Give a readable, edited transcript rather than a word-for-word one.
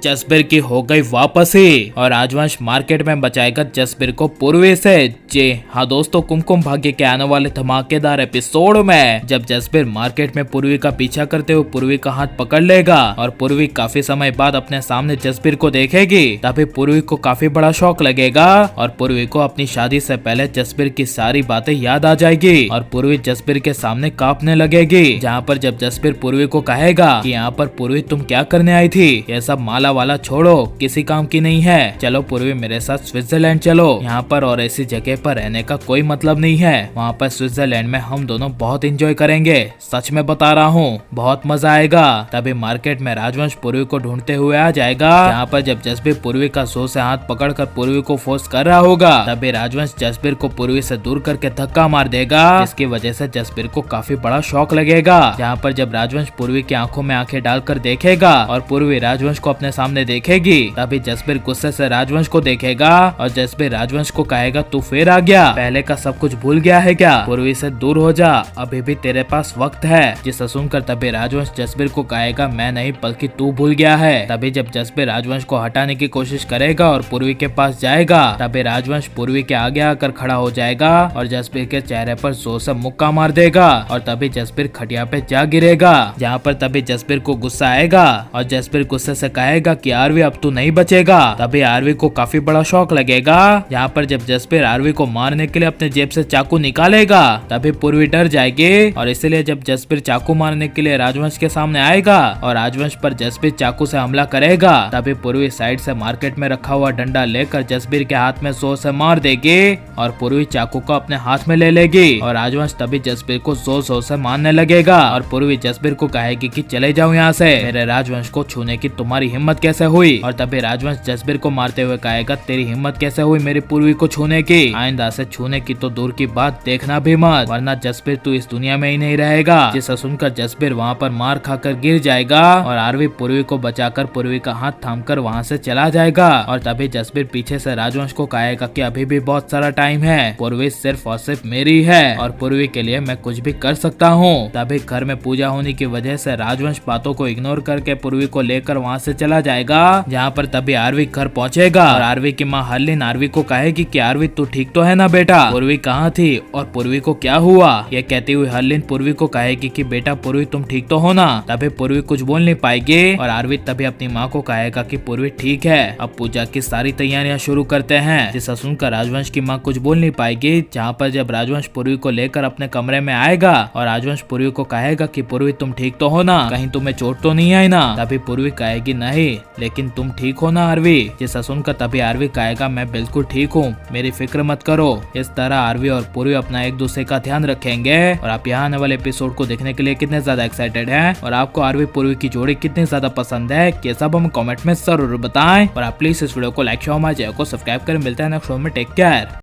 जसबीर की हो गई वापसी और राजवंश मार्केट में बचाएगा जसबीर को पूर्वी से। जी हाँ दोस्तों, कुमकुम भाग्य के आने वाले धमाकेदार एपिसोड में जब जसबीर मार्केट में पूर्वी का पीछा करते हुए पूर्वी का हाथ पकड़ लेगा और पूर्वी काफी समय बाद अपने सामने जसबीर को देखेगी, तभी पूर्वी को काफी बड़ा शौक लगेगा और पूर्वी को अपनी शादी से पहले जसबीर की सारी बातें याद आ जाएगी और पूर्वी जसबीर के सामने कांपने लगेगी। जहाँ पर जब जसबीर पूर्वी को कहेगा कि यहाँ पर पूर्वी तुम क्या करने आई थी, ये सब माला वाला छोड़ो, किसी काम की नहीं है, चलो पूर्वी मेरे साथ स्विट्जरलैंड चलो, यहाँ पर और ऐसी जगह पर रहने का कोई मतलब नहीं है, वहाँ पर स्विट्जरलैंड में हम दोनों बहुत एंजॉय करेंगे, सच में बता रहा हूँ बहुत मजा आएगा। तभी मार्केट में राजवंश पूर्वी को ढूंढते हुए आ जाएगा। यहाँ पर जब जसबीर पूर्वी का जोर से हाथ पकड़कर पूर्वी को फोर्स कर रहा होगा, तभी राजवंश जसबीर को पूर्वी से दूर करके धक्का मार देगा, जिसकी वजह से जसबीर को काफी बड़ा शौक लगेगा। जहाँ पर जब राजवंश पूर्वी की आंखों में आंखें डालकर देखेगा और पूर्वी राजवंश को अपने सामने देखेगी, तभी जसबीर गुस्से से राजवंश को देखेगा और जसबीर राजवंश को कहेगा तू फिर आ गया, पहले का सब कुछ भूल गया है क्या, पूर्वी से दूर हो जा, अभी भी तेरे पास वक्त है। जिसे सुनकर तभी राजवंश जसबीर को कहेगा मैं नहीं बल्कि तू भूल गया है। तभी जब जसबीर राजवंश को हटाने की कोशिश करेगा और पूर्वी के पास जाएगा, तभी राजवंश पूर्वी के आगे आकर खड़ा हो जाएगा और जसबीर के चेहरे पर जोर से मुक्का मार देगा और तभी जसबीर खटिया पे जा गिरेगा। जहाँ पर तभी जसबीर को गुस्सा आएगा और जसबीर गुस्से से कहेगा कि आरवी अब तू नहीं बचेगा। तभी आरवी को काफी बड़ा शौक लगेगा। यहाँ पर जब जसबीर आरवी को मारने के लिए अपने जेब से चाकू निकालेगा, तभी पूर्वी डर जाएगी और इसलिए जब जसबीर चाकू मारने के लिए राजवंश के सामने आएगा और राजवंश पर जसबीर चाकू से हमला करेगा, तभी पूर्वी साइड से मार्केट में रखा हुआ डंडा लेकर जसबीर के हाथ में जोर से मार देगी और पूर्वी चाकू को अपने हाथ में ले लेगी और राजवंश तभी जसबीर को जोर जोर से मारने लगेगा और पूर्वी जसबीर को कहेगी कि चले जाओ यहाँ से, मेरे राजवंश को छूने की तुम्हारी हिम्मत कैसे हुई। और तभी राजवंश जसबीर को मारते हुए कहेगा तेरी हिम्मत कैसे हुई मेरी पूर्वी को छूने की, आइंदा से छूने की तो दूर की बात देखना भी मत, वरना जसबीर तू इस दुनिया में ही नहीं रहेगा। जिसे सुनकर जसबीर वहाँ पर मार खाकर गिर जाएगा और आरवी पूर्वी को बचाकर पूर्वी का हाथ थामकर वहाँ से चला जाएगा और तभी जसबीर पीछे से राजवंश को कहेगा कि अभी भी बहुत सारा टाइम है, पूर्वी सिर्फ और सिर्फ मेरी है और पूर्वी के लिए मैं कुछ भी कर सकता हूँ। तभी घर में पूजा होने की वजह से राजवंश बातों को इग्नोर करके पूर्वी को लेकर वहाँ से चला जाएगा। जहाँ पर तभी आरवी घर पहुँचेगा और आरवी की माँ हरलीन आरवी को कहेगी कि आरवी तू ठीक तो है ना बेटा, पूर्वी कहाँ थी और पूर्वी को क्या हुआ। ये कहती हुई हरलीन पूर्वी को कहेगी कि बेटा पूर्वी तुम ठीक तो हो ना। तभी पूर्वी कुछ बोल नहीं पाएगी और आरवी तभी अपनी माँ को कहेगा कि पूर्वी ठीक है, अब पूजा की सारी तैयारियां शुरू करते हैं। जिसे सुनकर राजवंश की माँ कुछ बोल नहीं पाएगी। जहाँ पर जब राजवंश पूर्वी को लेकर अपने कमरे में आएगा और राजवंश पूर्वी को कहेगा कि पूर्वी तुम ठीक तो हो ना, कहीं तुम्हें चोट तो नहीं आई ना। तभी पूर्वी कहेगी नहीं, लेकिन तुम ठीक हो ना आरवी। जिसे सुनकर तभी आरवी कहेगा मैं बिल्कुल ठीक हूँ, मेरी फिक्र मत करो। इस तरह आरवी और पूर्वी अपना एक दूसरे का ध्यान रखेंगे। और आप यहाँ आने वाले एपिसोड को देखने के लिए कितने ज्यादा एक्साइटेड हैं और आपको आरवी पूर्वी की जोड़ी कितनी ज्यादा पसंद है, ये सब हम कमेंट में जरूर बताएं। और आप प्लीज इस वीडियो को लाइक शेयर हमारे चैनल को सब्सक्राइब करें। मिलते हैं नेक्स्ट वीडियो में, टेक केयर।